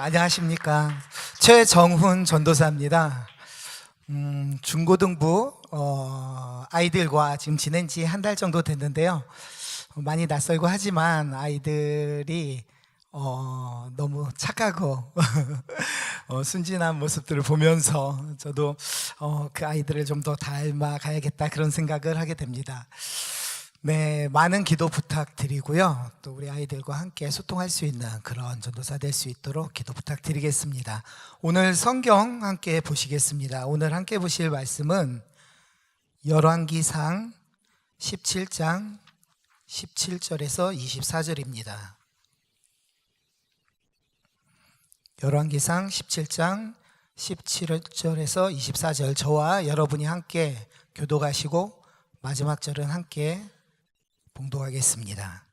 안녕하십니까. 최정훈 전도사입니다. 중고등부 아이들과 지금 지낸 지 한 달 정도 됐는데요. 많이 낯설고 하지만 아이들이 너무 착하고 순진한 모습들을 보면서 저도 그 아이들을 좀 더 닮아가야겠다 그런 생각을 하게 됩니다. 네, 많은 기도 부탁드리고요. 또 우리 아이들과 함께 소통할 수 있는 그런 전도사 될 수 있도록 기도 부탁드리겠습니다. 오늘 성경 함께 보시겠습니다. 오늘 함께 보실 말씀은 열왕기상 17장 17절에서 24절입니다. 열왕기상 17장 17절에서 24절, 저와 여러분이 함께 교독하시고 마지막 절은 함께 봉독하겠습니다.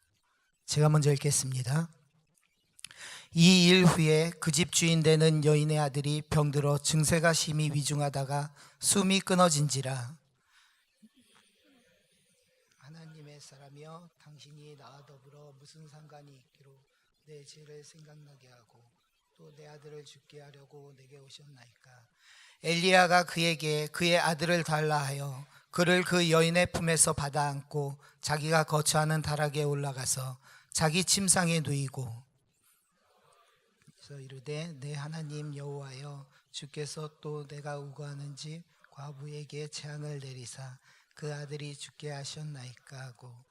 제가 먼저 읽겠습니다. 이 일 후에 그 집 주인 되는 여인의 아들이 병들어 증세가 심히 위중하다가 숨이 끊어진지라. 하나님의 사람이여, 당신이 나와 더불어 무슨 상관이 있기로 내 죄를 생각나게 하고 또 내 아들을 죽게 하려고 내게 오셨나이까. 엘리야가 그에게 그의 아들을 달라 하여 그를 그 여인의 품에서 받아 안고 자기가 거처하는 다락에 올라가서 자기 침상에 누이고 그래서 이르되 내 하나님 여호와여, 주께서 또 내가 우거하는지 과부에게 재앙을 내리사 그 아들이 죽게 하셨나이까 하고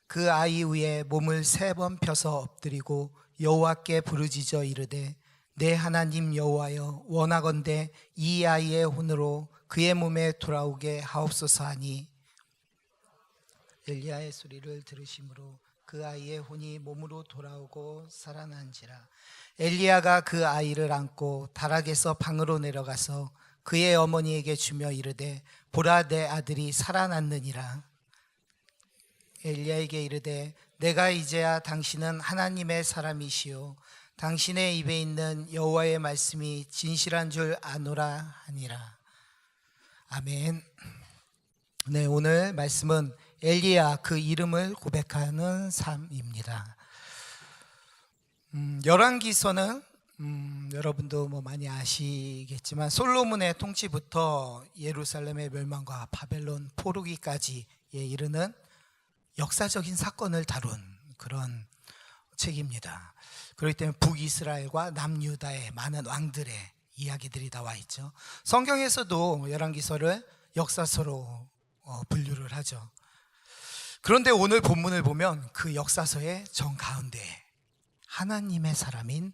그 아이 위에 몸을 3번 펴서 엎드리고 여호와께 부르짖어 이르되 내 하나님 여호와여, 원하건대 이 아이의 혼으로 그의 몸에 돌아오게 하옵소서 하니 엘리야의 소리를 들으심으로 그 아이의 혼이 몸으로 돌아오고 살아난지라. 엘리야가 그 아이를 안고 다락에서 방으로 내려가서 그의 어머니에게 주며 이르되 보라, 내 아들이 살아났느니라. 엘리야에게 이르되 내가 이제야 당신은 하나님의 사람이시요 당신의 입에 있는 여호와의 말씀이 진실한 줄 아노라 하니라. 아멘. 네, 오늘 말씀은 엘리야, 그 이름을 고백하는 삶입니다. 열왕기서는 여러분도 많이 아시겠지만 솔로몬의 통치부터 예루살렘의 멸망과 바벨론 포로기까지에 이르는 역사적인 사건을 다룬 그런 책입니다. 그렇기 때문에 북이스라엘과 남유다의 많은 왕들의 이야기들이 나와 있죠. 성경에서도 열왕기서를 역사서로 분류를 하죠. 그런데 오늘 본문을 보면 그 역사서의 정가운데 하나님의 사람인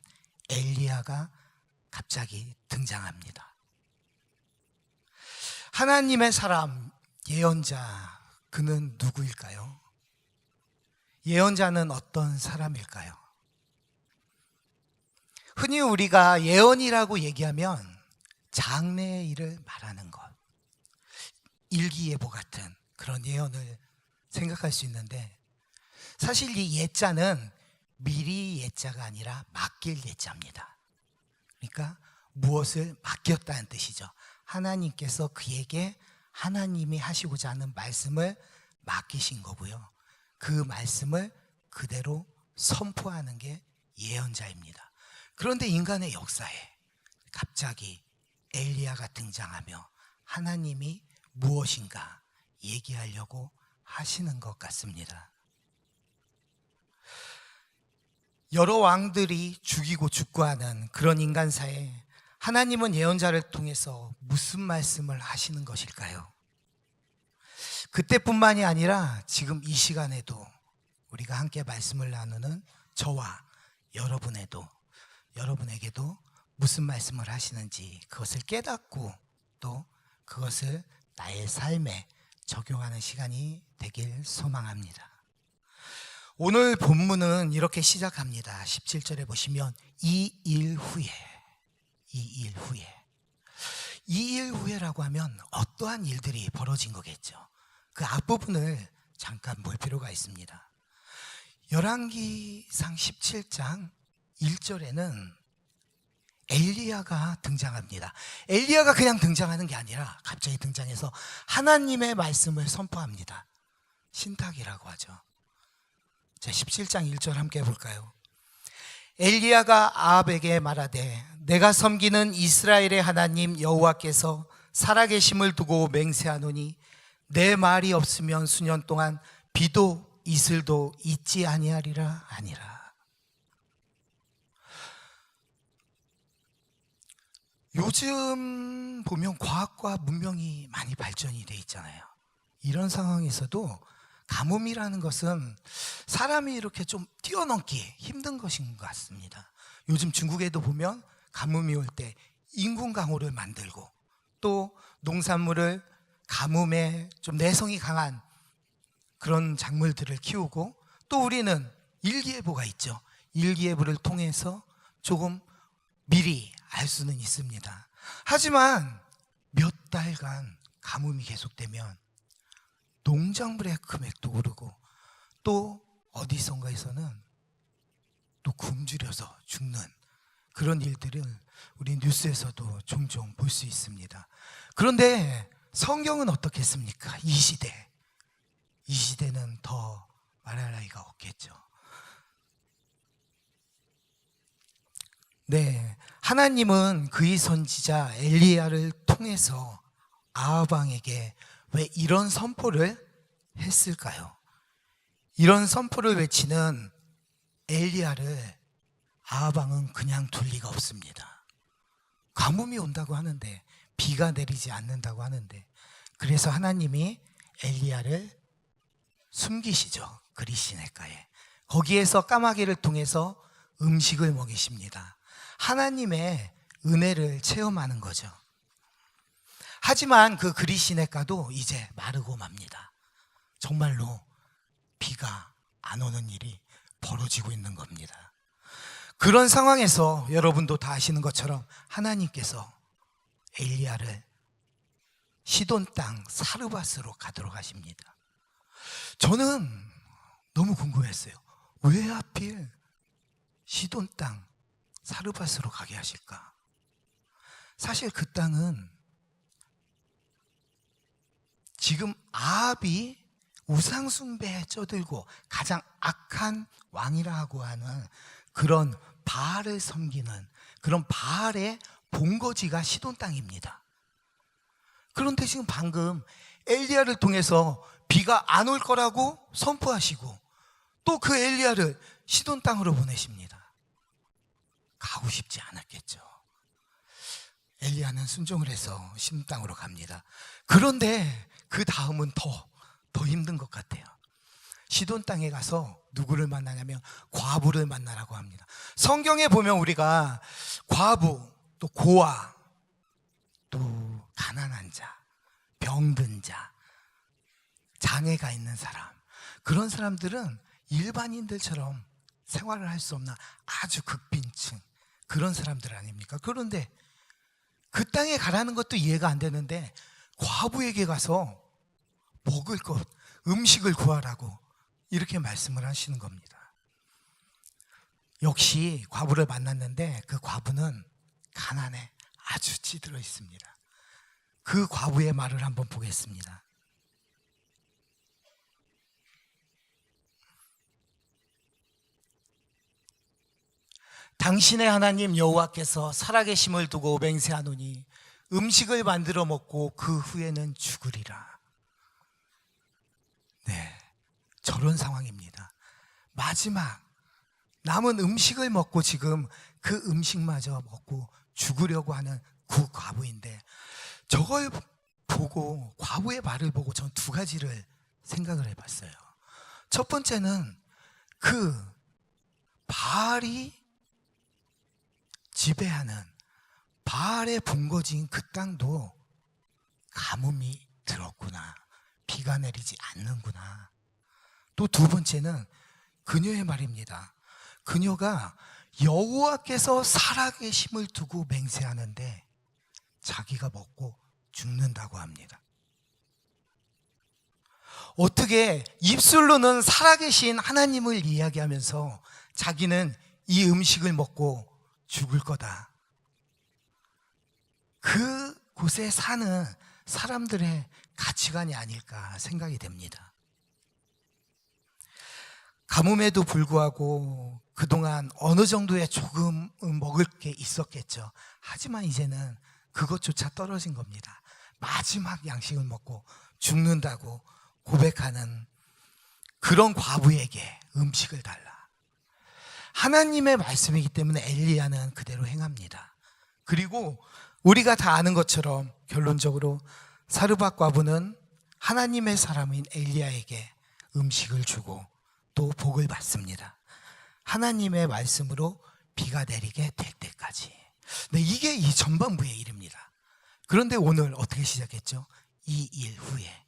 엘리야가 갑자기 등장합니다. 하나님의 사람, 예언자, 그는 누구일까요? 예언자는 어떤 사람일까요? 흔히 우리가 예언이라고 얘기하면 장래의 일을 말하는 것, 일기예보 같은 그런 예언을 생각할 수 있는데, 사실 이 예자는 미리 예자가 아니라 맡길 예자입니다. 그러니까 무엇을 맡겼다는 뜻이죠. 하나님께서 그에게 하나님이 하시고자 하는 말씀을 맡기신 거고요. 그 말씀을 그대로 선포하는 게 예언자입니다. 그런데 인간의 역사에 갑자기 엘리야가 등장하며 하나님이 무엇인가 얘기하려고 하시는 것 같습니다. 여러 왕들이 죽이고 죽고하는 그런 인간사에 하나님은 예언자를 통해서 무슨 말씀을 하시는 것일까요? 그때뿐만이 아니라 지금 이 시간에도 우리가 함께 말씀을 나누는 저와 여러분에게도 무슨 말씀을 하시는지 그것을 깨닫고 또 그것을 나의 삶에 적용하는 시간이 되길 소망합니다. 오늘 본문은 이렇게 시작합니다. 17절에 보시면 이 일 후에라고 하면 어떠한 일들이 벌어진 거겠죠. 그 앞부분을 잠깐 볼 필요가 있습니다. 열왕기상 17장 1절에는 엘리야가 등장합니다. 엘리야가 그냥 등장하는 게 아니라 갑자기 등장해서 하나님의 말씀을 선포합니다. 신탁이라고 하죠. 자, 17장 1절 함께 해볼까요? 엘리야가 아합에게 말하되 내가 섬기는 이스라엘의 하나님 여호와께서 살아계심을 두고 맹세하노니 내 말이 없으면 수년 동안 비도 이슬도 있지 아니하리라 하니라. 요즘 보면 과학과 문명이 많이 발전이 돼 있잖아요. 이런 상황에서도 가뭄이라는 것은 사람이 이렇게 좀 뛰어넘기 힘든 것인 것 같습니다. 요즘 중국에도 보면 가뭄이 올 때 인공 강우를 만들고 또 농산물을 가뭄에 좀 내성이 강한 그런 작물들을 키우고 또 우리는 일기예보가 있죠. 일기예보를 통해서 조금 미리 알 수는 있습니다. 하지만 몇 달간 가뭄이 계속되면 농작물의 금액도 오르고 또 어디선가에서는 또 굶주려서 죽는 그런 일들을 우리 뉴스에서도 종종 볼 수 있습니다. 그런데 성경은 어떻겠습니까? 이 시대는 더 말할 나위가 없겠죠. 네, 하나님은 그의 선지자 엘리야를 통해서 아합 왕에게 왜 이런 선포를 했을까요? 이런 선포를 외치는 엘리야를 아합 왕은 그냥 둘 리가 없습니다. 가뭄이 온다고 하는데 비가 내리지 않는다고 하는데 그래서 하나님이 엘리야를 숨기시죠. 그리시네가에. 거기에서 까마귀를 통해서 음식을 먹이십니다. 하나님의 은혜를 체험하는 거죠. 하지만 그 그리시네가도 이제 마르고 맙니다. 정말로 비가 안 오는 일이 벌어지고 있는 겁니다. 그런 상황에서 여러분도 다 아시는 것처럼 하나님께서 엘리야를 시돈 땅 사르밧으로 가도록 하십니다. 저는 너무 궁금했어요. 왜 하필 시돈 땅 사르밧으로 가게 하실까? 사실 그 땅은 지금 아합이 우상 숭배에 쩌들고 가장 악한 왕이라고 하는 그런 바알을 섬기는 그런 바알의 본거지가 시돈 땅입니다. 그런데 지금 방금 엘리야를 통해서 비가 안 올 거라고 선포하시고 또 그 엘리야를 시돈 땅으로 보내십니다. 가고 싶지 않았겠죠. 엘리야는 순종을 해서 시돈 땅으로 갑니다. 그런데 그 다음은 더 힘든 것 같아요. 시돈 땅에 가서 누구를 만나냐면 과부를 만나라고 합니다. 성경에 보면 우리가 과부, 또 고아, 또 가난한 자, 병든 자, 장애가 있는 사람, 그런 사람들은 일반인들처럼 생활을 할 수 없는 아주 극빈층, 그런 사람들 아닙니까? 그런데 그 땅에 가라는 것도 이해가 안 되는데 과부에게 가서 먹을 것, 음식을 구하라고 이렇게 말씀을 하시는 겁니다. 역시 과부를 만났는데 그 과부는 가난에 아주 찌들어 있습니다. 그 과부의 말을 한번 보겠습니다. 당신의 하나님 여호와께서 살아계심을 두고 맹세하노니 음식을 만들어 먹고 그 후에는 죽으리라. 네, 저런 상황입니다. 마지막 남은 음식을 먹고 지금 그 음식마저 먹고 죽으려고 하는 그 과부인데 저걸 보고 과부의 말을 보고 전 두 가지를 생각을 해봤어요. 첫 번째는 그 바알이 지배하는 바알의 본거지인 그 땅도 가뭄이 들었구나, 비가 내리지 않는구나. 또 두 번째는 그녀의 말입니다. 그녀가 여호와께서 살아계심을 두고 맹세하는데 자기가 먹고 죽는다고 합니다. 어떻게 입술로는 살아계신 하나님을 이야기하면서 자기는 이 음식을 먹고 죽을 거다. 그곳에 사는 사람들의 가치관이 아닐까 생각이 됩니다. 가뭄에도 불구하고 그동안 어느 정도의 조금 먹을 게 있었겠죠. 하지만 이제는 그것조차 떨어진 겁니다. 마지막 양식을 먹고 죽는다고 고백하는 그런 과부에게 음식을 달라. 하나님의 말씀이기 때문에 엘리야는 그대로 행합니다. 그리고 우리가 다 아는 것처럼 결론적으로 사르밧 과부는 하나님의 사람인 엘리야에게 음식을 주고 또 복을 받습니다. 하나님의 말씀으로 비가 내리게 될 때까지. 네, 이게 이 전반부의 일입니다. 그런데 오늘 어떻게 시작했죠? 이 일 후에.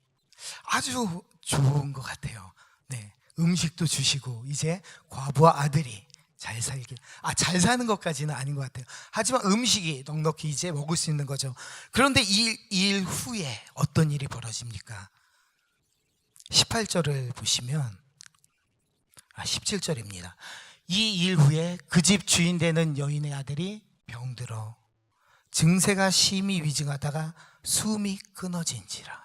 아주 좋은 것 같아요. 네, 음식도 주시고 이제 과부와 아들이 잘 살길. 잘 사는 것까지는 아닌 것 같아요. 하지만 음식이 넉넉히 이제 먹을 수 있는 거죠. 그런데 이 일 후에 어떤 일이 벌어집니까? 18절을 보시면 17절입니다. 이 일 후에 그 집 주인 되는 여인의 아들이 병들어 증세가 심히 위증하다가 숨이 끊어진지라.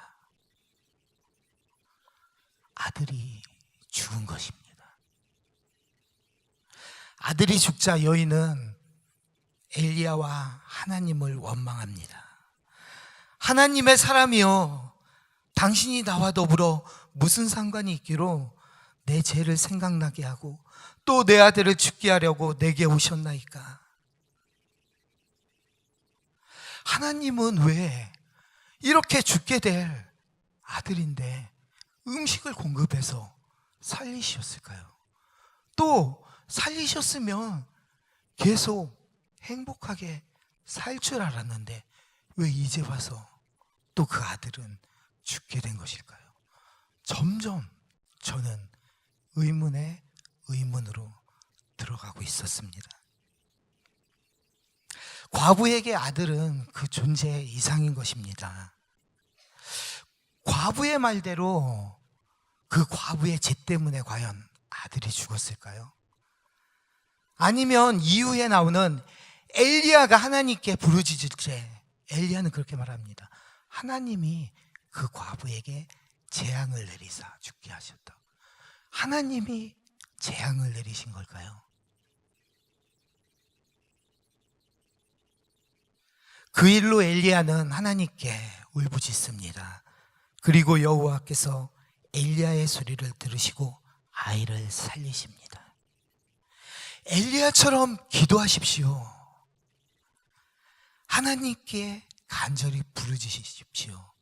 아들이 죽은 것입니다. 아들이 죽자 여인은 엘리야와 하나님을 원망합니다. 하나님의 사람이여, 당신이 나와 더불어 무슨 상관이 있기로 내 죄를 생각나게 하고 또 내 아들을 죽게 하려고 내게 오셨나이까. 하나님은 왜 이렇게 죽게 될 아들인데 음식을 공급해서 살리셨을까요? 또 살리셨으면 계속 행복하게 살 줄 알았는데 왜 이제 와서 또 그 아들은 죽게 된 것일까요? 점점 저는 의문에 의문으로 들어가고 있었습니다. 과부에게 아들은 그 존재 이상인 것입니다. 과부의 말대로 그 과부의 죄 때문에 과연 아들이 죽었을까요? 아니면 이후에 나오는 엘리야가 하나님께 부르짖을 때 엘리야는 그렇게 말합니다. 하나님이 그 과부에게 재앙을 내리사 죽게 하셨다. 하나님이 재앙을 내리신 걸까요? 그 일로 엘리야는 하나님께 울부짖습니다. 그리고 여호와께서 엘리야의 소리를 들으시고 아이를 살리십니다. 엘리야처럼 기도하십시오. 하나님께 간절히 부르짖으십시오.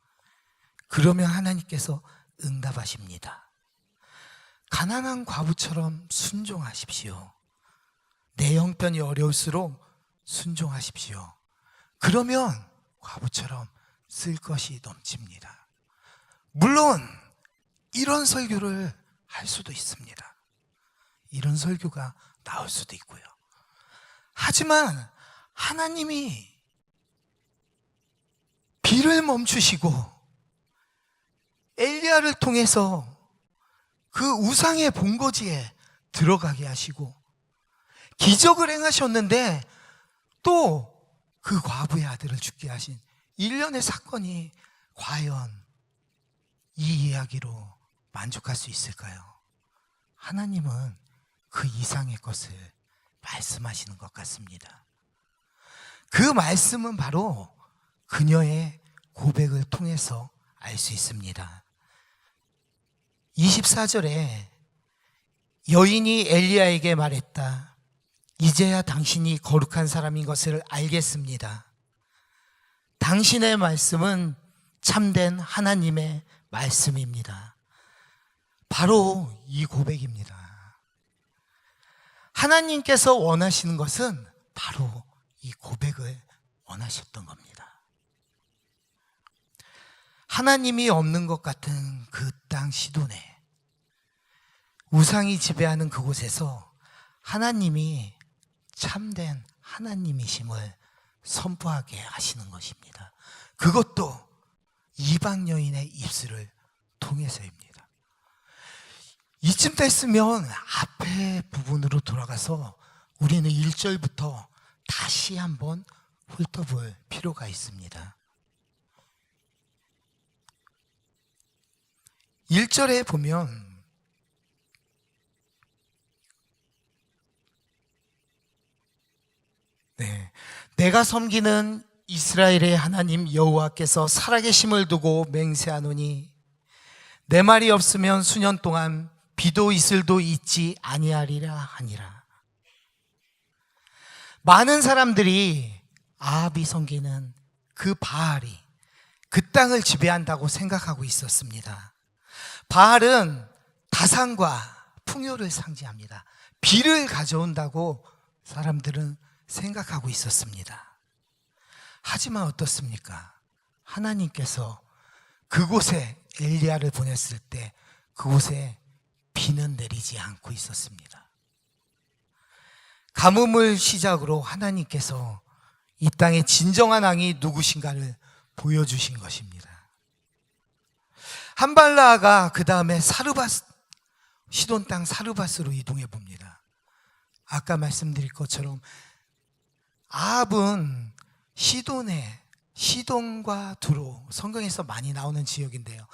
그러면 하나님께서 응답하십니다. 가난한 과부처럼 순종하십시오. 내 형편이 어려울수록 순종하십시오. 그러면 과부처럼 쓸 것이 넘칩니다. 물론 이런 설교를 할 수도 있습니다. 이런 설교가 나올 수도 있고요. 하지만 하나님이 비를 멈추시고 엘리야를 통해서 그 우상의 본거지에 들어가게 하시고 기적을 행하셨는데 또 그 과부의 아들을 죽게 하신 일련의 사건이 과연 이 이야기로 만족할 수 있을까요? 하나님은 그 이상의 것을 말씀하시는 것 같습니다. 그 말씀은 바로 그녀의 고백을 통해서 알 수 있습니다. 24절에 여인이 엘리야에게 말했다. 이제야 당신이 거룩한 사람인 것을 알겠습니다. 당신의 말씀은 참된 하나님의 말씀입니다. 바로 이 고백입니다. 하나님께서 원하시는 것은 바로 이 고백을 원하셨던 겁니다. 하나님이 없는 것 같은 그 땅 시돈에 우상이 지배하는 그곳에서 하나님이 참된 하나님이심을 선포하게 하시는 것입니다. 그것도 이방 여인의 입술을 통해서입니다. 이쯤 됐으면 앞에 부분으로 돌아가서 우리는 1절부터 다시 한번 훑어볼 필요가 있습니다. 1절에 보면 내가 섬기는 이스라엘의 하나님 여호와께서 살아계심을 두고 맹세하노니 내 말이 없으면 수년 동안 비도 이슬도 있지 아니하리라 하니라. 많은 사람들이 아합이 섬기는 그 바알이 그 땅을 지배한다고 생각하고 있었습니다. 바알은 다산과 풍요를 상징합니다. 비를 가져온다고 사람들은 생각하고 있었습니다. 하지만 어떻습니까? 하나님께서 그곳에 엘리야를 보냈을 때 그곳에 비는 내리지 않고 있었습니다. 가뭄을 시작으로 하나님께서 이 땅의 진정한 왕이 누구신가를 보여주신 것입니다. 한발라가 그 다음에 시돈 땅 사르밧으로 이동해 봅니다. 아까 말씀드린 것처럼 아합은 시돈과 두로, 성경에서 많이 나오는 지역인데요,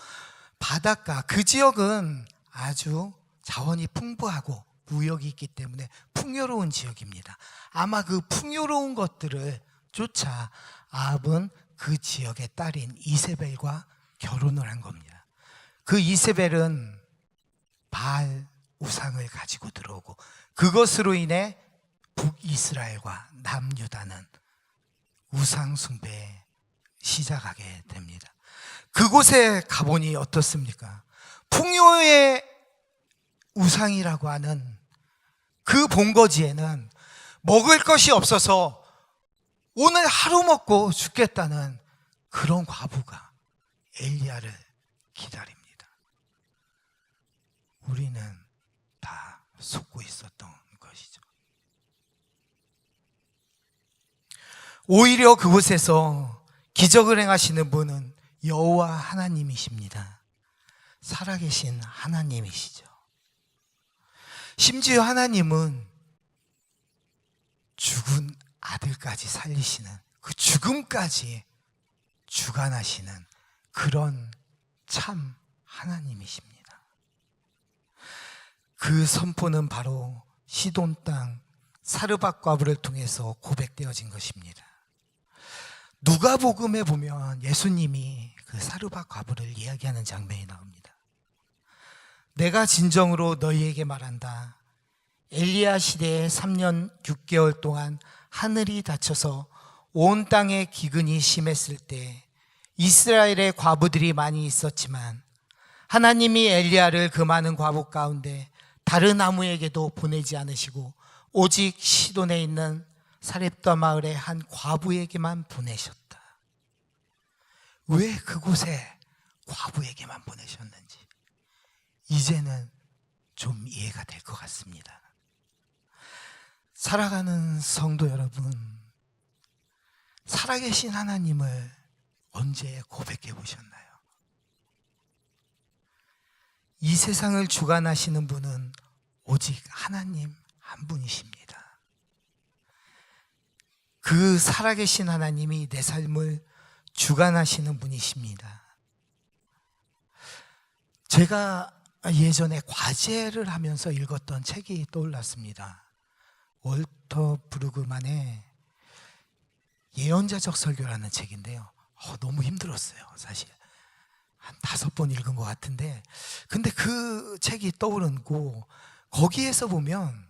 바닷가, 그 지역은 아주 자원이 풍부하고 무역이 있기 때문에 풍요로운 지역입니다. 아마 그 풍요로운 것들을 쫓아 아합은 그 지역의 딸인 이세벨과 결혼을 한 겁니다. 그 이세벨은 바알 우상을 가지고 들어오고 그것으로 인해 북이스라엘과 남유다는 우상 숭배에 시작하게 됩니다. 그곳에 가보니 어떻습니까? 풍요의 우상이라고 하는 그 본거지에는 먹을 것이 없어서 오늘 하루 먹고 죽겠다는 그런 과부가 엘리야를 기다립니다. 우리는 다 속고 있었던 것이죠. 오히려 그곳에서 기적을 행하시는 분은 여호와 하나님이십니다. 살아계신 하나님이시죠. 심지어 하나님은 죽은 아들까지 살리시는, 그 죽음까지 주관하시는 그런 참 하나님이십니다. 그 선포는 바로 시돈 땅 사르밧 과부를 통해서 고백되어진 것입니다. 누가복음에 보면 예수님이 그 사르밧 과부를 이야기하는 장면이 나옵니다. 내가 진정으로 너희에게 말한다. 엘리야 시대에 3년 6개월 동안 하늘이 닫혀서 온 땅에 기근이 심했을 때 이스라엘의 과부들이 많이 있었지만 하나님이 엘리야를 그 많은 과부 가운데 다른 아무에게도 보내지 않으시고 오직 시돈에 있는 사렙다 마을의 한 과부에게만 보내셨다. 왜 그곳에 과부에게만 보내셨는지 이제는 좀 이해가 될 것 같습니다. 살아가는 성도 여러분, 살아계신 하나님을 언제 고백해 보셨나요? 이 세상을 주관하시는 분은 오직 하나님 한 분이십니다. 그 살아계신 하나님이 내 삶을 주관하시는 분이십니다. 제가 예전에 과제를 하면서 읽었던 책이 떠올랐습니다. 월터 브루그만의 예언자적 설교라는 책인데요, 너무 힘들었어요. 사실 한 5번 읽은 것 같은데, 근데 그 책이 떠오르고 거기에서 보면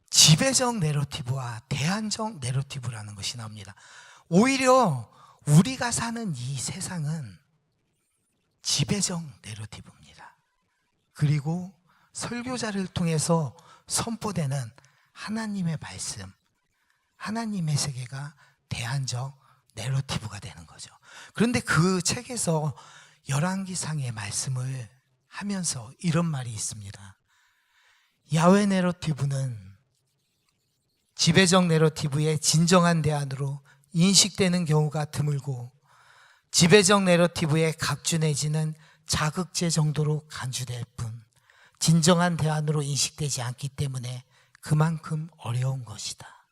지배적 내러티브와 대안적 내러티브라는 것이 나옵니다. 오히려 우리가 사는 이 세상은 지배적 내러티브입니다. 그리고 설교자를 통해서 선포되는 하나님의 말씀, 하나님의 세계가 대안적 내러티브가 되는 거죠. 그런데 그 책에서 열왕기상의 말씀을 하면서 이런 말이 있습니다. 야훼 내러티브는 지배적 내러티브의 진정한 대안으로 인식되는 경우가 드물고 지배적 내러티브의 각주 내지는 자극제 정도로 간주될 뿐 진정한 대안으로 인식되지 않기 때문에 그만큼 어려운 것이다.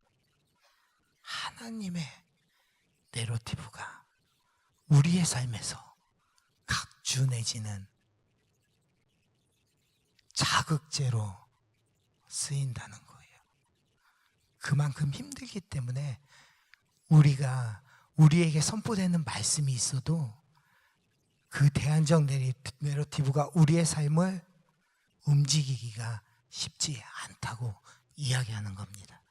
하나님의 내러티브가 우리의 삶에서 각주 내지는 자극제로 쓰인다는 거예요. 그만큼 힘들기 때문에 우리가 우리에게 선포되는 말씀이 있어도 그 대안적 내러티브가 우리의 삶을 움직이기가 쉽지 않다고 이야기하는 겁니다.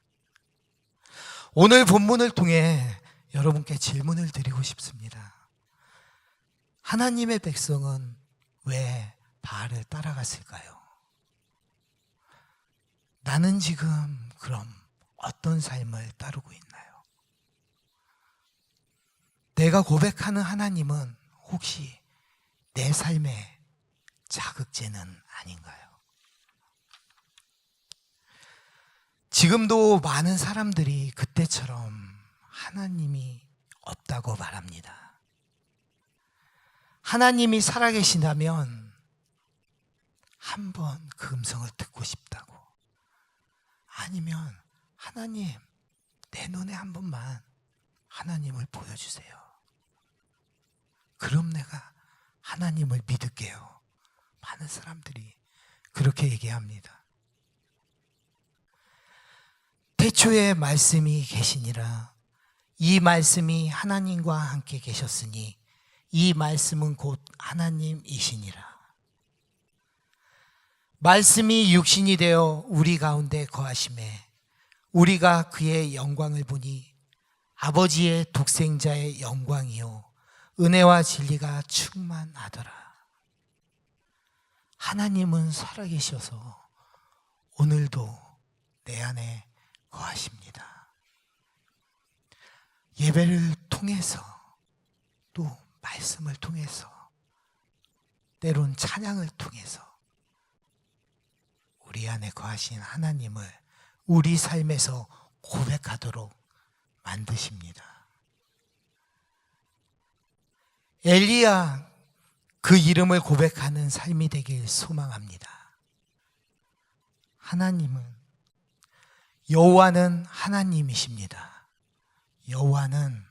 오늘 본문을 통해 여러분께 질문을 드리고 싶습니다. 하나님의 백성은 왜 바알을 따라갔을까요? 나는 지금 그럼 어떤 삶을 따르고 있나요? 내가 고백하는 하나님은 혹시 내 삶의 자극제는 아닌가요? 지금도 많은 사람들이 그때처럼 하나님이 없다고 말합니다. 하나님이 살아계신다면 한번 그 음성을 듣고 싶다고. 아니면 하나님, 내 눈에 한 번만 하나님을 보여주세요. 그럼 내가 하나님을 믿을게요. 많은 사람들이 그렇게 얘기합니다. 태초에 말씀이 계시니라. 이 말씀이 하나님과 함께 계셨으니 이 말씀은 곧 하나님이시니라. 말씀이 육신이 되어 우리 가운데 거하심에 우리가 그의 영광을 보니 아버지의 독생자의 영광이요 은혜와 진리가 충만하더라. 하나님은 살아계셔서 오늘도 내 안에 거하십니다. 예배를 통해서 또 말씀을 통해서 때론 찬양을 통해서 우리 안에 거하신 하나님을 우리 삶에서 고백하도록 만드십니다. 엘리야 그 이름을 고백하는 삶이 되길 소망합니다. 하나님은 여호와는 하나님이십니다. 여호와는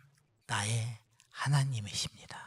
나의 하나님이십니다.